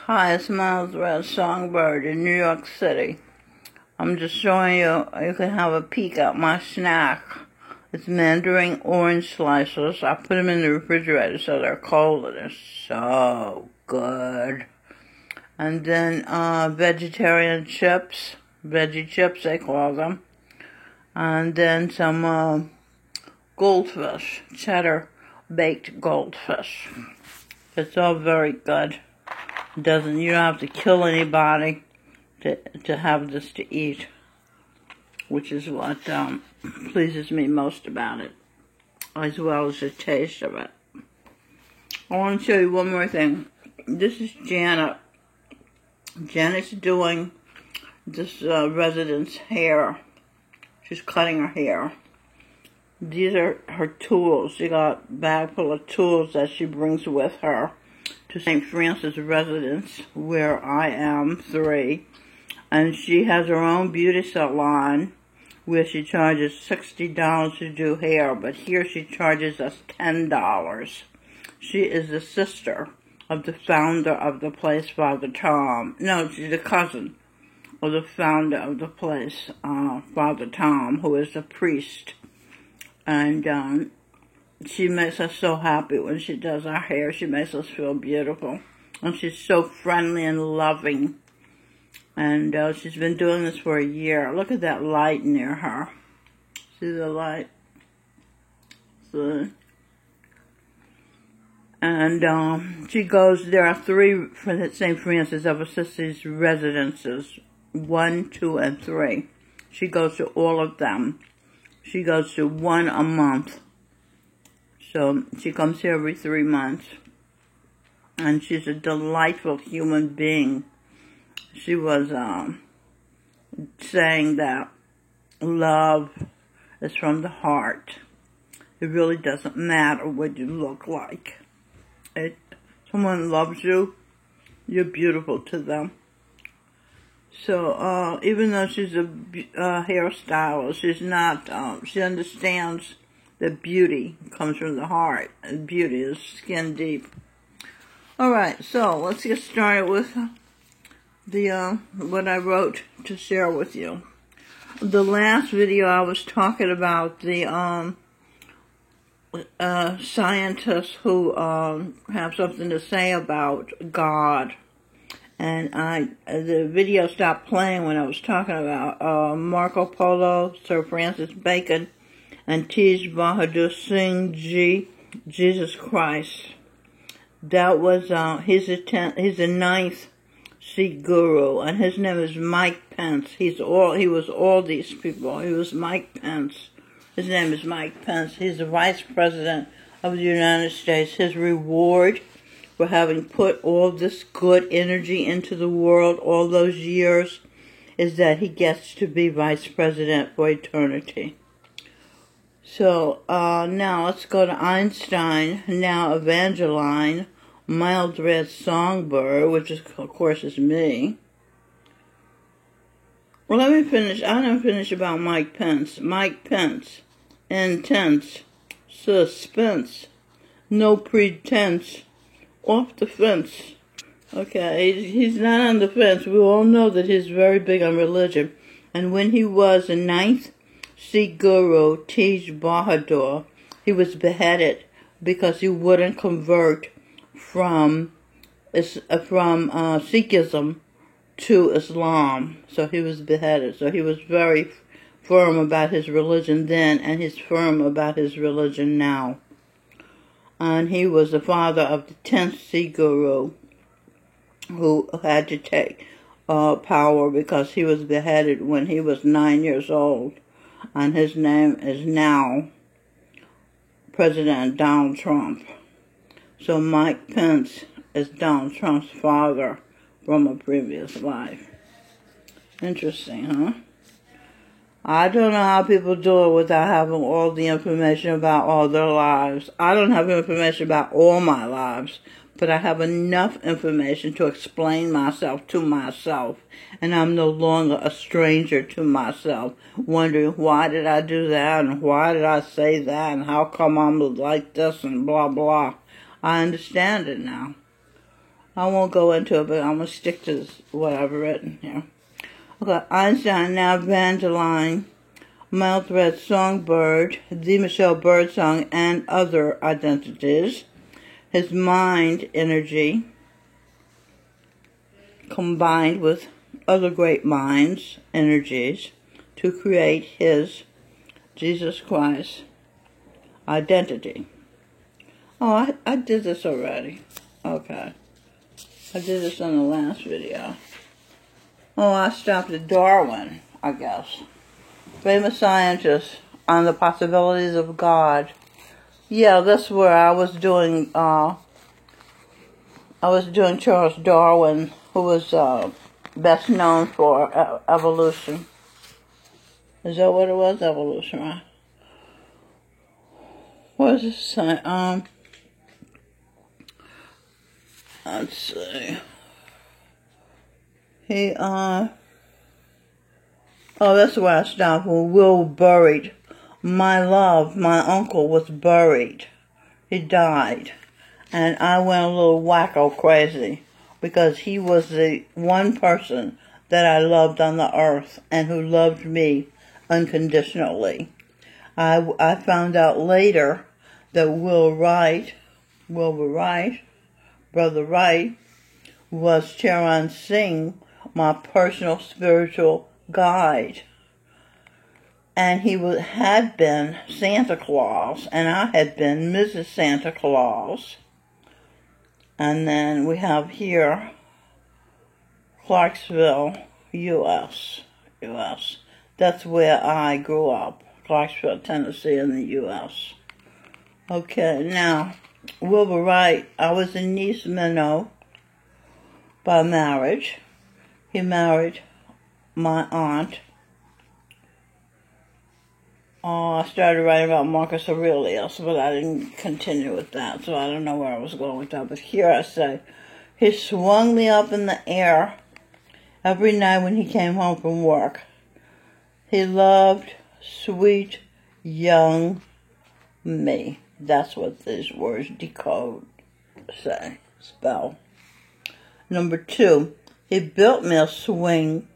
Hi, it's Miles Red Songbird in New York City. I'm just showing you can have a peek at my snack. It's mandarin orange slices. I put them in the refrigerator so they're cold and they're so good. And then vegetarian chips, veggie chips they call them. And then some goldfish, cheddar baked goldfish. It's all very good. You don't have to kill anybody to have this to eat, which is what pleases me most about it, as well as the taste of it. I want to show you one more thing. This is Janet. Janet's doing this resident's hair. She's cutting her hair. These are her tools. She got a bag full of tools that she brings with her to St. Francis residence, where I am 3. And she has her own beauty salon where she charges $60 to do hair, but here she charges us $10. She is the sister of the founder of the place, Father Tom. No, she's the cousin of the founder of the place, Father Tom, who is a priest. And she makes us so happy when she does our hair. She makes us feel beautiful. And she's so friendly and loving. And she's been doing this for a year. Look at that light near her. See the light? See? And she goes, there are 3 St. Francis of Assisi's residences, 1, 2, and 3. She goes to all of them. She goes to 1 a month. So she comes here every 3 months. And she's a delightful human being. She was saying that love is from the heart. It really doesn't matter what you look like. If someone loves you, you're beautiful to them. So even though she's a hairstylist, she's not. She understands that beauty comes from the heart, and beauty is skin deep. All right, so let's get started with the what I wrote to share with you. The last video I was talking about the scientists who have something to say about God. And the video stopped playing when I was talking about Marco Polo, Sir Francis Bacon, and Tej Bahadur Singh Ji, Jesus Christ. That was he's the 9th Sikh guru, and his name is Mike Pence. He was all these people. He was Mike Pence. His name is Mike Pence. He's the Vice President of the United States. His reward for having put all this good energy into the world all those years is that he gets to be Vice President for eternity. So now let's go to Einstein, now Evangeline, Mild Red Songbird, which is, of course is me. Well, let me finish. I didn't finish about Mike Pence. Mike Pence, intense, suspense, no pretense, off the fence. Okay, he's not on the fence. We all know that he's very big on religion. And when he was the 9th Sikh guru, Tej Bahadur, he was beheaded because he wouldn't convert from Sikhism to Islam. So he was beheaded. So he was very firm about his religion then, and he's firm about his religion now. And he was the father of the 10th Sikh guru, who had to take power because he was beheaded when he was 9 years old. And his name is now President Donald Trump. So Mike Pence is Donald Trump's father from a previous life. Interesting, huh? I don't know how people do it without having all the information about all their lives. I don't have information about all my lives, but I have enough information to explain myself to myself, and I'm no longer a stranger to myself, wondering why did I do that, and why did I say that, and how come I'm like this, and blah, blah. I understand it now. I won't go into it, but I'm going to stick to what I've written here. Okay, Einstein, now Evangeline, Miles Red Songbird, the Michelle Birdsong, and other identities. His mind energy combined with other great minds' energies to create his Jesus Christ identity. Oh, I did this already. Okay. I did this on the last video. Oh, I stopped at Darwin, I guess. Famous scientist on the possibilities of God. Yeah, that's where I was doing Charles Darwin, who was best known for evolution. Is that what it was? Evolution, right? What is this? Let's see. That's where I stopped. When Will buried. My love, my uncle was buried. He died. And I went a little wacko crazy because he was the one person that I loved on the earth and who loved me unconditionally. I found out later that Wilbur Wright, Brother Wright, was Charan Singh, my personal spiritual guide. And he had been Santa Claus, and I had been Mrs. Santa Claus. And then we have here, Clarksville, U.S. That's where I grew up, Clarksville, Tennessee, in the U.S. Okay, now, Wilbur Wright, I was in Nice Minnow by marriage. He married my aunt. I started writing about Marcus Aurelius, but I didn't continue with that, so I don't know where I was going with that. But here I say, he swung me up in the air every night when he came home from work. He loved sweet, young me. That's what these words decode, say, spell. Number 2, he built me a swing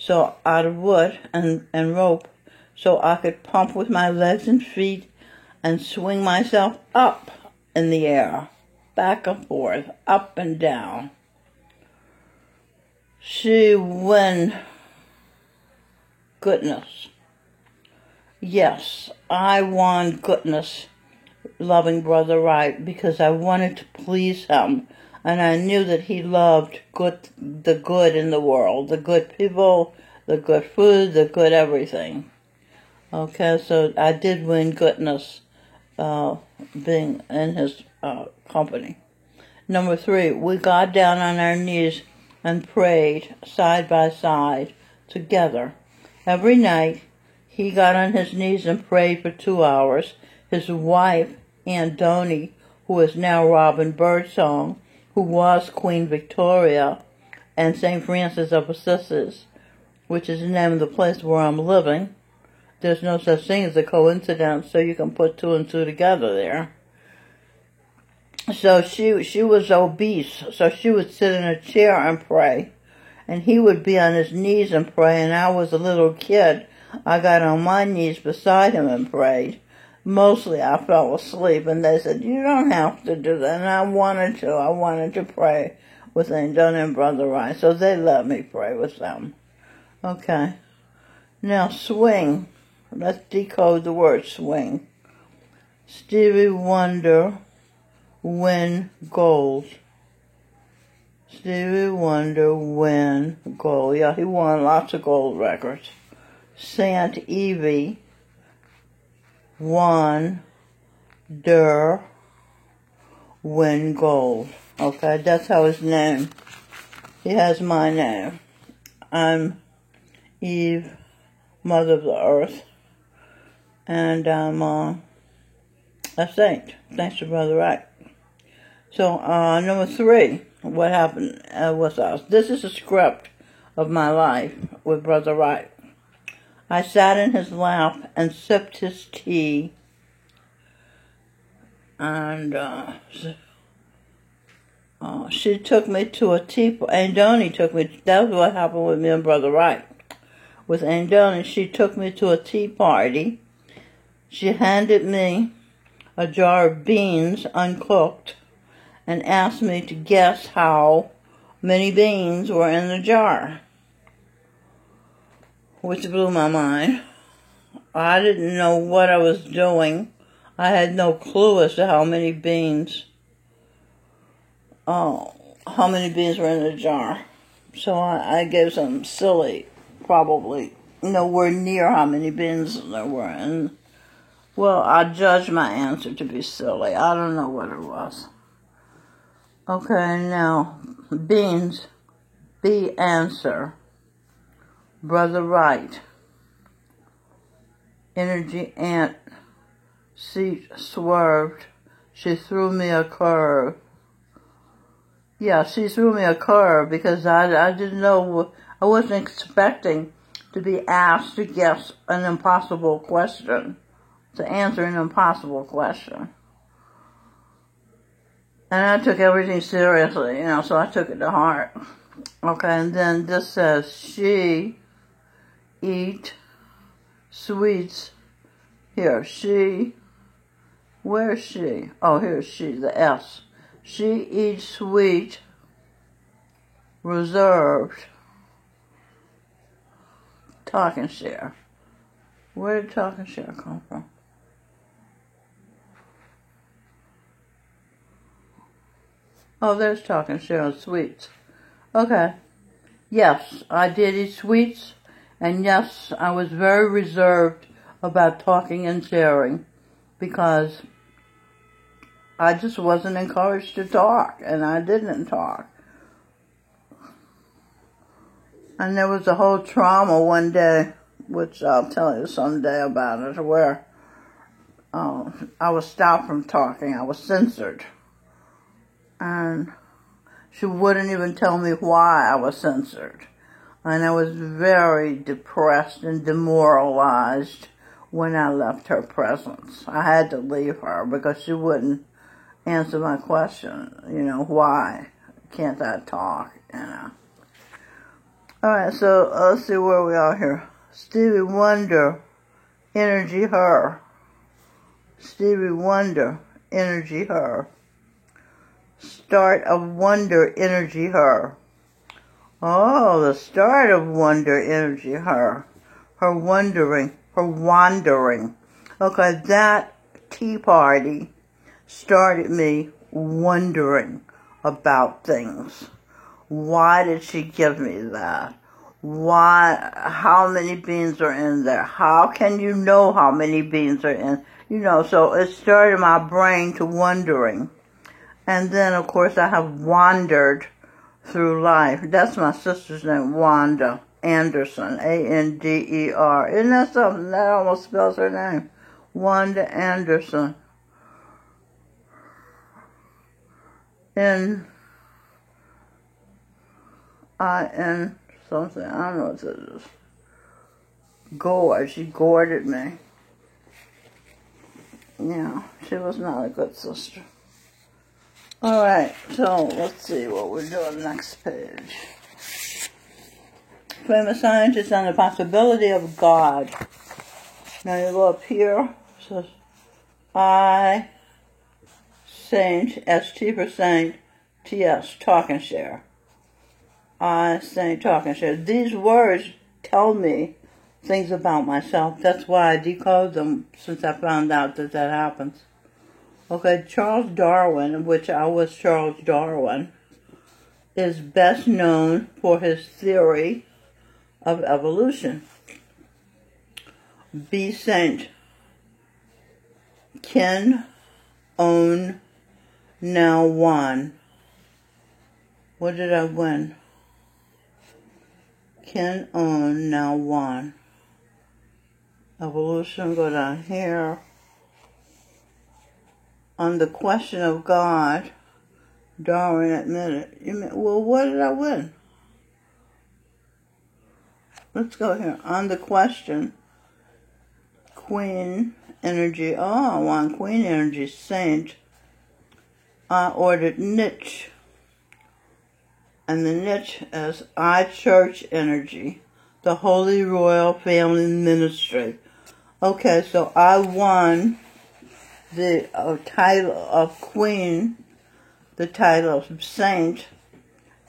out of wood and rope, so I could pump with my legs and feet and swing myself up in the air, back and forth, up and down. She won goodness. Yes, I won goodness, loving Brother Wright, because I wanted to please him, and I knew that he loved the good in the world, the good people, the good food, the good everything. Okay, so I did win goodness being in his company. Number 3, we got down on our knees and prayed side by side together. Every night, he got on his knees and prayed for 2 hours. His wife, Aunt Donnie, who is now Robin Birdsong, who was Queen Victoria, and St. Francis of Assisi, which is the name of the place where I'm living. There's no such thing as a coincidence, so you can put 2 and 2 together there. So she was obese, so she would sit in a chair and pray. And he would be on his knees and pray, and I was a little kid. I got on my knees beside him and prayed. Mostly I fell asleep, and they said, you don't have to do that. And I wanted to pray with Aunt Donnie and Brother Wright, so they let me pray with them. Okay. Now swing. Let's decode the word swing. Stevie Wonder win gold. Stevie Wonder win gold. Yeah, he won lots of gold records. Saint Evie won win gold. Okay, that's how his name. He has my name. I'm Eve, Mother of the Earth. And I'm a saint, thanks to Brother Wright. So, number 3, what happened with us. This is a script of my life with Brother Wright. I sat in his lap and sipped his tea, and She took me to a tea party. Andoni took me. That was what happened with me and Brother Wright. With Andoni, she took me to a tea party. She handed me a jar of beans uncooked and asked me to guess how many beans were in the jar, which blew my mind. I didn't know what I was doing. I had no clue as to how many beans were in the jar. So I gave some silly, probably nowhere near how many beans there were. And, well, I judged my answer to be silly. I don't know what it was. Okay, now, beans, B answer. Brother Wright. Energy ant. Seat swerved. She threw me a curve. Yeah, she threw me a curve because I didn't know, I wasn't expecting to be asked to guess an impossible question, to answer an impossible question. And I took everything seriously, so I took it to heart. Okay, and then this says, she eat sweets. Here, where's she? Oh, here's she, the S. She eats sweet, reserved, talking share. Where did talking share come from? Oh, there's talking share of sweets. Okay. Yes, I did eat sweets, and yes, I was very reserved about talking and sharing because I just wasn't encouraged to talk, and I didn't talk. And there was a whole trauma one day, which I'll tell you someday about it, where I was stopped from talking. I was censored. And she wouldn't even tell me why I was censored. And I was very depressed and demoralized when I left her presence. I had to leave her because she wouldn't answer my question, why can't I talk, Alright, so let's see where we are here. Stevie Wonder, energy her. Stevie Wonder, energy her. Start of wonder, energy her. Oh, the start of wonder, energy her. Her wondering, her wandering. Okay, that tea party started me wondering about things. Why did she give me that? Why? How many beans are in there? How can you know how many beans are in? So it started my brain to wondering. And then, of course, I have wandered through life. That's my sister's name, Wanda Anderson, A-N-D-E-R. Isn't that something? That almost spells her name. Wanda Anderson. N-I-N something. I don't know what this is. She gored me. Yeah, she was not a good sister. Alright, so let's see what we're doing next page. Famous scientists on the possibility of God. Now you go up here, it says I, Saint, S-T for Saint, T-S, talk and share. I, Saint, talk and share. These words tell me things about myself. That's why I decode them since I found out that happens. Okay, Charles Darwin, of which I was Charles Darwin, is best known for his theory of evolution. B. Saint, Ken, own, now won. What did I win? Ken, own, now won. Evolution, go down here. On the question of God, Darwin admitted. Well, what did I win? Let's go here. On the question, Queen energy. Oh, I won Queen energy. Saint. I ordered Nietzsche. And the niche is iChurch Energy, the Holy Royal Family Ministry. Okay, so I won the title of Queen, the title of Saint,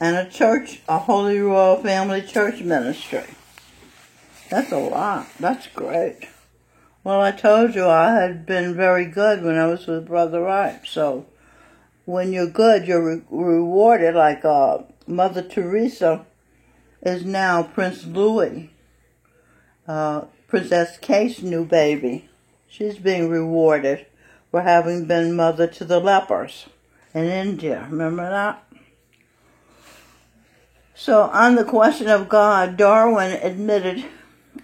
and a Holy Royal Family Church Ministry. That's a lot. That's great. Well, I told you I had been very good when I was with Brother Wright. So when you're good, you're rewarded. Like Mother Teresa is now Prince Louis, Princess Kate's new baby. She's being rewarded for having been mother to the lepers in India. Remember that? So on the question of God, Darwin admitted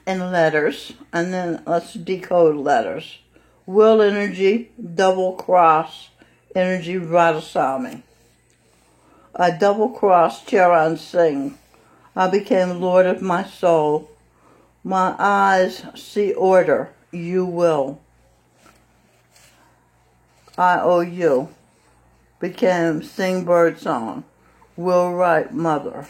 in letters, and then let's decode letters. Will energy, double cross, energy Radhaswami. I double crossed Charan Singh. I became Lord of my soul. My eyes see order, you will. IOU became Sing Bird Song. Will Wright Mother.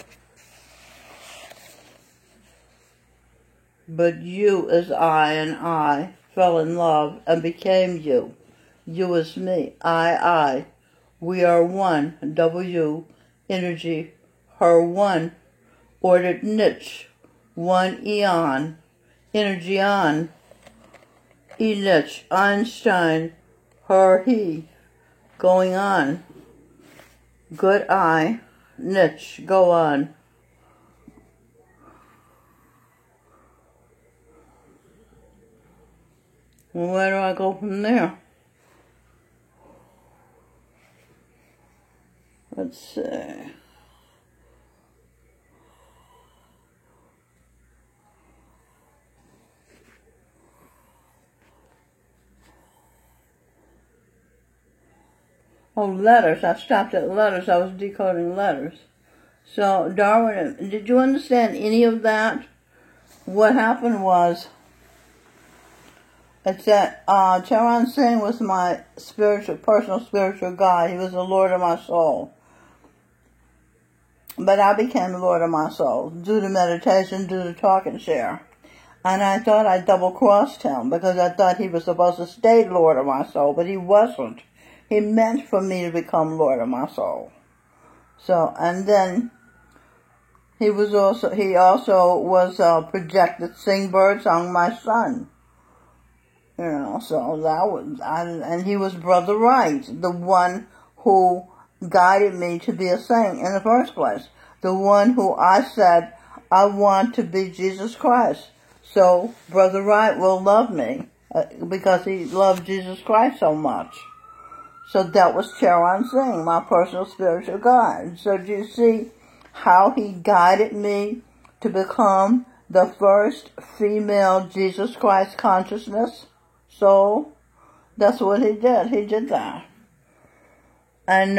But you as and I fell in love and became you. You as me, I. We are one, W, energy, her one, ordered niche, one eon, energy on, E niche, Einstein, her, he, going on, good eye, niche, go on. Well, where do I go from there? Let's see. Oh, letters. I stopped at letters. I was decoding letters. So, Darwin, did you understand any of that? What happened was, it's that Charan Singh was my personal spiritual guide. He was the Lord of my soul. But I became the Lord of my soul due to meditation, due to talk and share. And I thought I double-crossed him because I thought he was supposed to stay Lord of my soul, but he wasn't. He meant for me to become Lord of my soul. So, and then he also was projected Sing Bird Song, my son. You know, so that was, and he was Brother Wright, the one who guided me to be a saint in the first place. The one who I said, I want to be Jesus Christ. So Brother Wright will love me because he loved Jesus Christ so much. So that was Charan Singh, my personal spiritual guide. So do you see how he guided me to become the first female Jesus Christ consciousness soul? That's what he did. He did that. And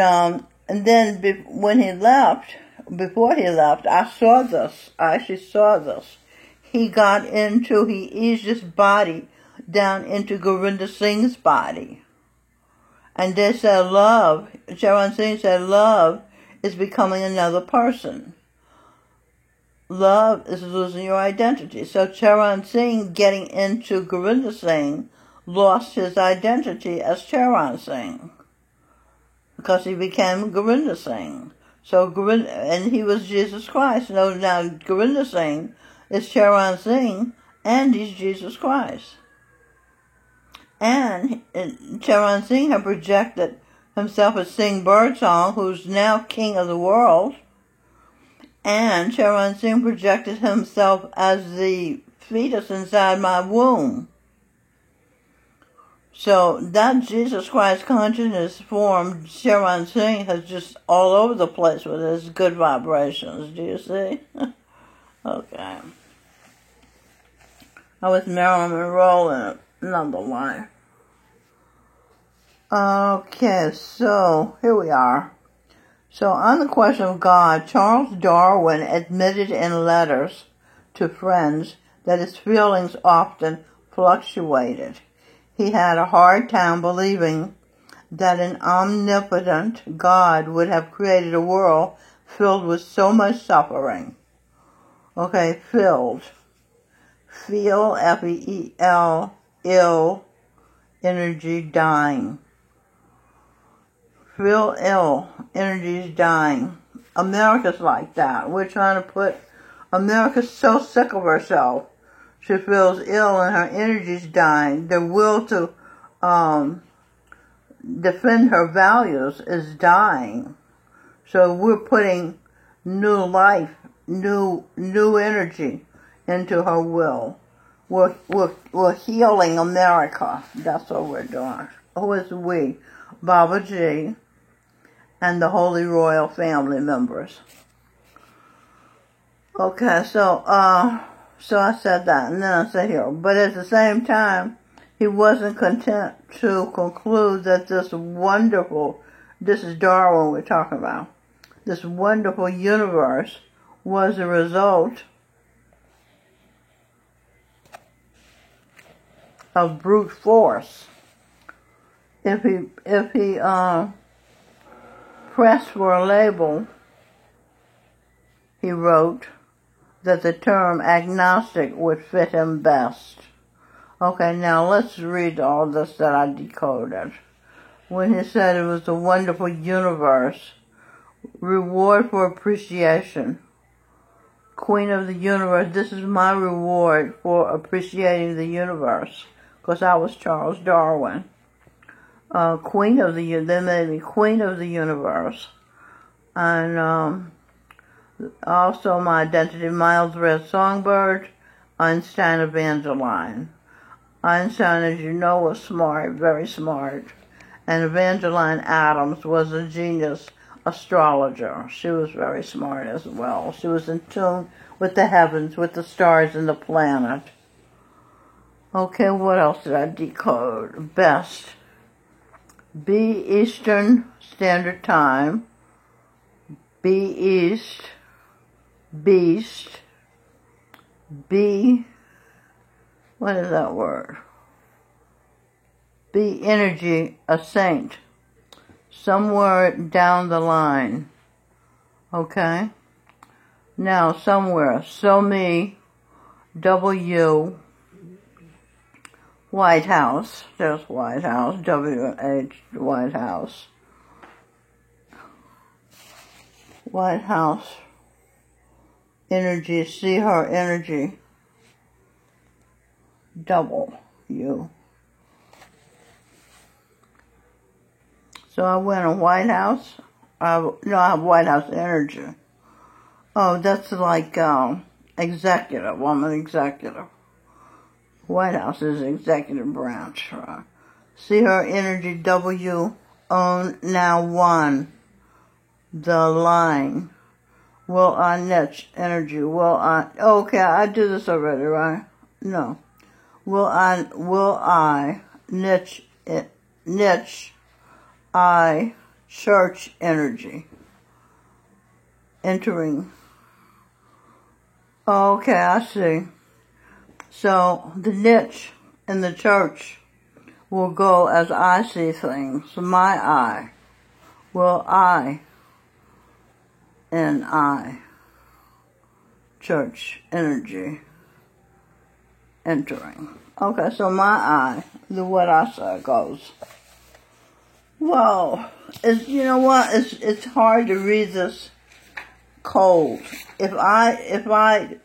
then when he left, before he left, I saw this. I actually saw this. He eased his body down into Gurinder Singh's body. And they said Charan Singh said love is becoming another person. Love is losing your identity. So Charan Singh getting into Gurinder Singh lost his identity as Charan Singh because he became Gurinder Singh. So and he was Jesus Christ. Now Gurinder Singh is Charan Singh and he's Jesus Christ. And Charan Singh had projected himself as Sing Bird Song, who's now king of the world. And Charan Singh projected himself as the fetus inside my womb. So that Jesus Christ consciousness form, Charan Singh has just all over the place with his good vibrations. Do you see? Okay. I was Marilyn Monroe in another life. Okay, so here we are. So on the question of God, Charles Darwin admitted in letters to friends that his feelings often fluctuated. He had a hard time believing that an omnipotent God would have created a world filled with so much suffering. Okay, filled. Feel, F-E-E-L, ill, energy dying. Feel ill, energy is dying. America's like that. We're trying to put, America's so sick of herself. She feels ill and her energy's dying. The will to defend her values is dying. So we're putting new life, new energy into her will. We're healing America. That's what we're doing. Who is we? Baba G and the Holy Royal family members. Okay, so I said that, and then I said here, but at the same time, he wasn't content to conclude that this is Darwin we're talking about, this wonderful universe was a result of brute force. If he pressed for a label, he wrote that the term agnostic would fit him best. Okay, now let's read all this that I decoded. When he said it was a wonderful universe, reward for appreciation. Queen of the universe, this is my reward for appreciating the universe, because I was Charles Darwin. Queen of the, they made me Queen of the universe. And also my identity, Miles Red Songbird, Einstein Evangeline. Einstein, as you know, was smart, very smart. And Evangeline Adams was a genius astrologer. She was very smart as well. She was in tune with the heavens, with the stars and the planet. Okay, what else did I decode? Best. B Eastern Standard Time. B East. Beast. B, what is that word? B energy, a saint. Somewhere down the line. Okay? Now, somewhere. So me, W, White House. There's White House. W-H, White House. White House. Energy, see her energy. W. So I went on White House. I have White House energy. Oh, that's like executive. I'm an executive. White House is executive branch. See her energy, W, own now one. The line. Will I niche energy? Will I? Okay, I do this already, right? No. Will I niche I church energy entering? Okay, I see. So the niche in the church will go as I see things. My eye. Will I and I church energy entering. Okay, so my eye, what I say goes. Well, you know what? It's hard to read this cold. If I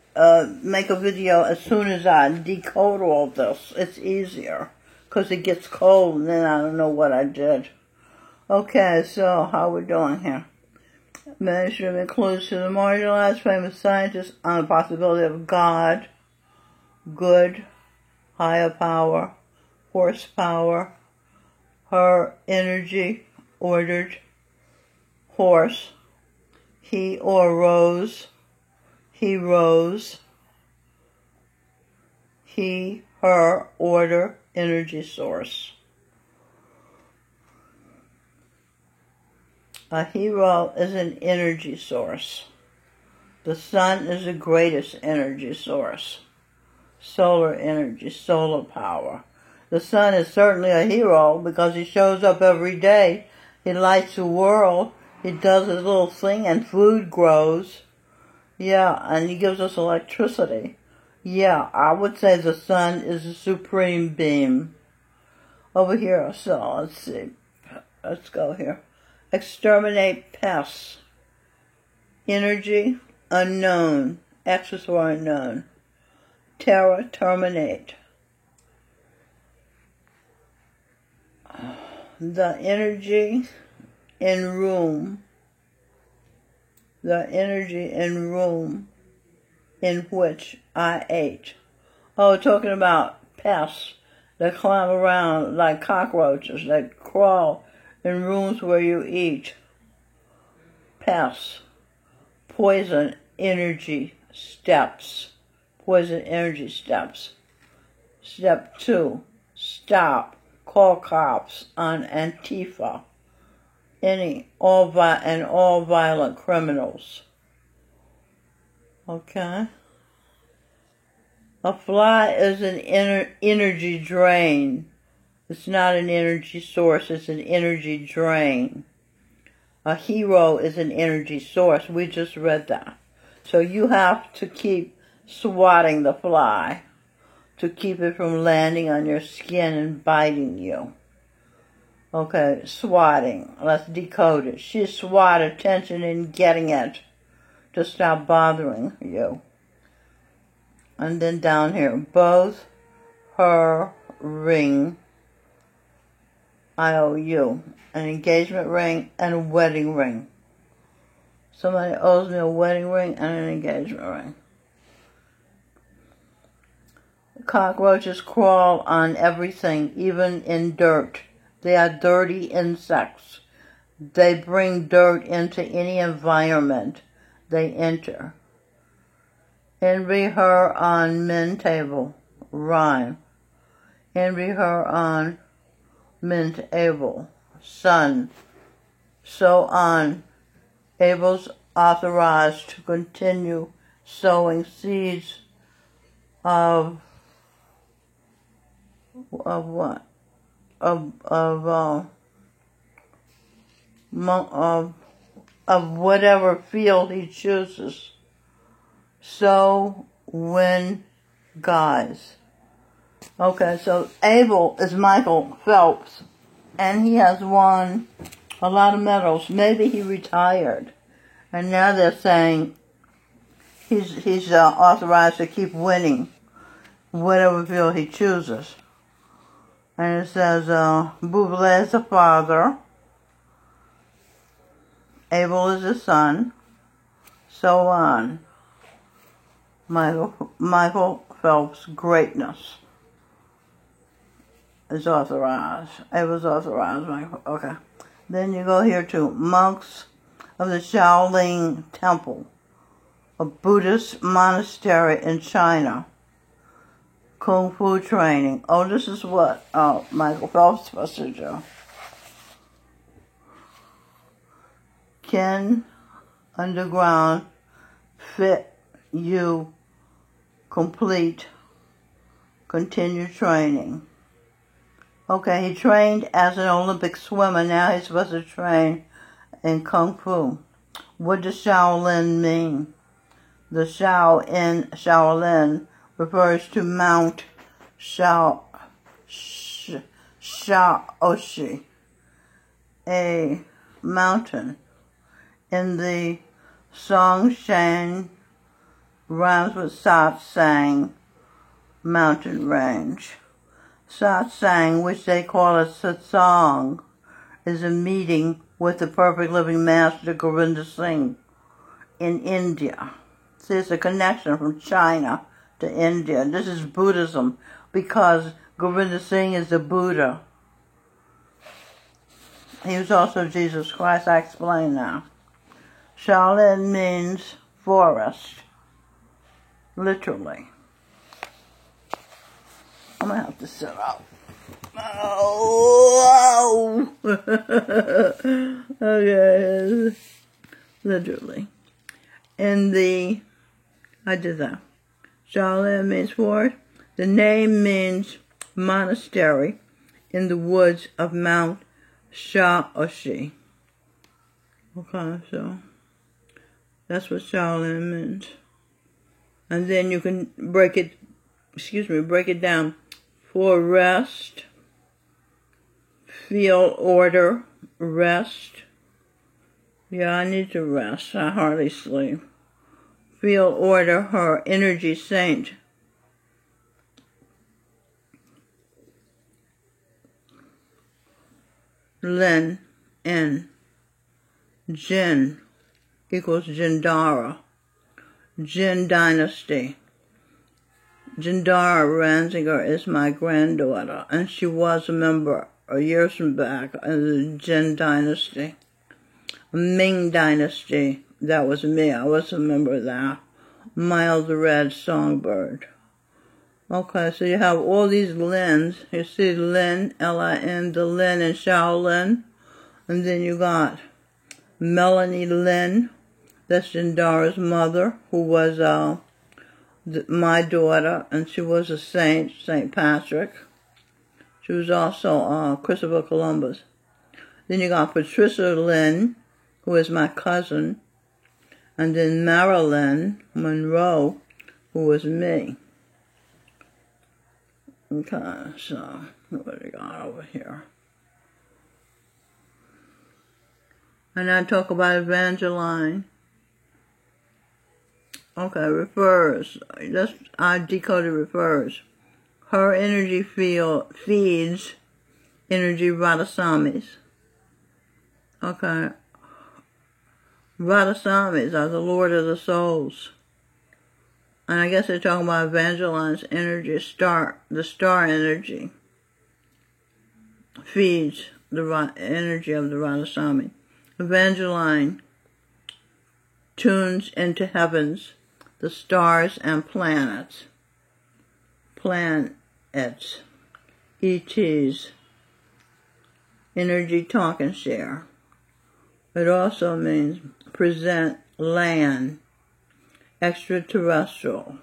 make a video as soon as I decode all this, it's easier because it gets cold and then I don't know what I did. Okay, so how we doing here? Mainstream includes to the marginalized famous scientists on the possibility of God, good, higher power, horsepower, her energy, ordered, horse, he or rose, he rose, he, her, order, energy source. A hero is an energy source. The sun is the greatest energy source. Solar energy, solar power. The sun is certainly a hero because he shows up every day. He lights the world He does his little thing and food grows. Yeah, and he gives us electricity. Yeah, I would say the sun is a supreme being. Over here, so let's see. Let's go here. Exterminate pests. Energy, unknown. X's for unknown. Terror, terminate. The energy in room. The energy in room in which I ate. Oh, talking about pests that climb around like cockroaches that crawl in rooms where you eat. Pests. Poison energy steps. Poison energy steps. Step 2. Stop. Call cops on Antifa. All violent criminals. Okay. A fly is an energy drain. It's not an energy source, it's an energy drain. A hero is an energy source. We just read that. So you have to keep swatting the fly to keep it from landing on your skin and biting you. Okay, swatting. Let's decode it. She swatted attention in getting it to stop bothering you. And then down here, both her ring, IOU, an engagement ring and a wedding ring. Somebody owes me a wedding ring and an engagement ring. Cockroaches crawl on everything, even in dirt. They are dirty insects. They bring dirt into any environment they enter. Envy her on men table. Rhyme. Envy her on men table. Sun. So on. Abel's authorized to continue sowing seeds of what? Of whatever field he chooses. So when guys. Okay, so Abel is Michael Phelps, and he has won a lot of medals. Maybe he retired, and now they're saying he's authorized to keep winning whatever field he chooses. And it says, Buble is the father, Abel is the son, so on. Michael Phelps' greatness is authorized. Abel's authorized, Michael. Okay. Then you go here to monks of the Shaolin Temple, a Buddhist monastery in China. Kung Fu training. Oh, this is what Michael Phelps is supposed to do. Can underground fit you complete continue training? Okay, he trained as an Olympic swimmer. Now he's supposed to train in Kung Fu. What does Shaolin mean? The Shao in Shaolin refers to Mount Shaoxi, a mountain in the Songshan, rhymes with Satsang, mountain range. Satsang, which they call a satsang, is a meeting with the perfect living master Govinda Singh in India. See, it's a connection from China to India. This is Buddhism because Govinda Singh is the Buddha. He was also Jesus Christ. I explain now. Shaolin means forest, literally. I'm going to have to sit up. Oh! Okay. Literally. I did that. Shaolin means forest. The name means monastery in the woods of Mount Shaoxi. Okay, so that's what Shaolin means. And then you can break it down. For rest, feel order, rest. Yeah, I need to rest. I hardly sleep. Feel order, her energy saint. Lin, N. Jin equals Jindara. Jin dynasty. Jindara Ransinger is my granddaughter, and she was a member years back of the Jin dynasty. Ming dynasty, that was me. I was a member of that. Mild Red Songbird. Okay, so you have all these Lins. You see Lin, L-I-N, the Lin in Shaolin. And then you got Melanie Lin, that's Jindara's mother, who was my daughter, and she was a saint, St. Patrick. She was also Christopher Columbus. Then you got Patricia Lin, who is my cousin, and then Marilyn Monroe, who was me. Okay, so what do we got over here? And I talk about Evangeline. Okay, refers. I decoded refers. Her energy field feeds energy Radhasamis. Okay. Radhasamis are the Lord of the Souls. And I guess they're talking about Evangeline's energy, the star energy feeds the energy of the Radhasami. Evangeline tunes into heavens, the stars and planets, ETs, energy talk and share. It also means present land, extraterrestrial,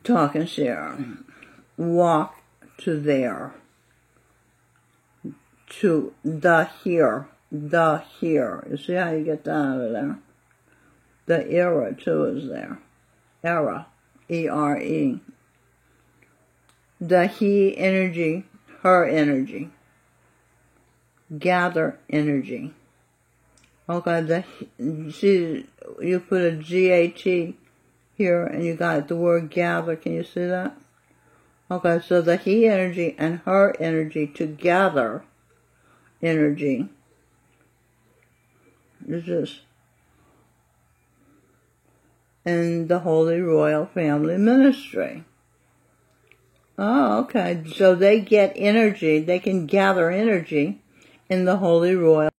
talk and share, walk to there, to the here. You see how you get that out of there? The era, too, is there. Era, E-R-E. The he energy, her energy. Gather energy. Okay, see, you put a G-A-T here, and you got the word gather. Can you see that? Okay, so the he energy and her energy together energy is this. In the Holy Royal Family Ministry. Oh, okay. So they get energy, they can gather energy in the Holy Royal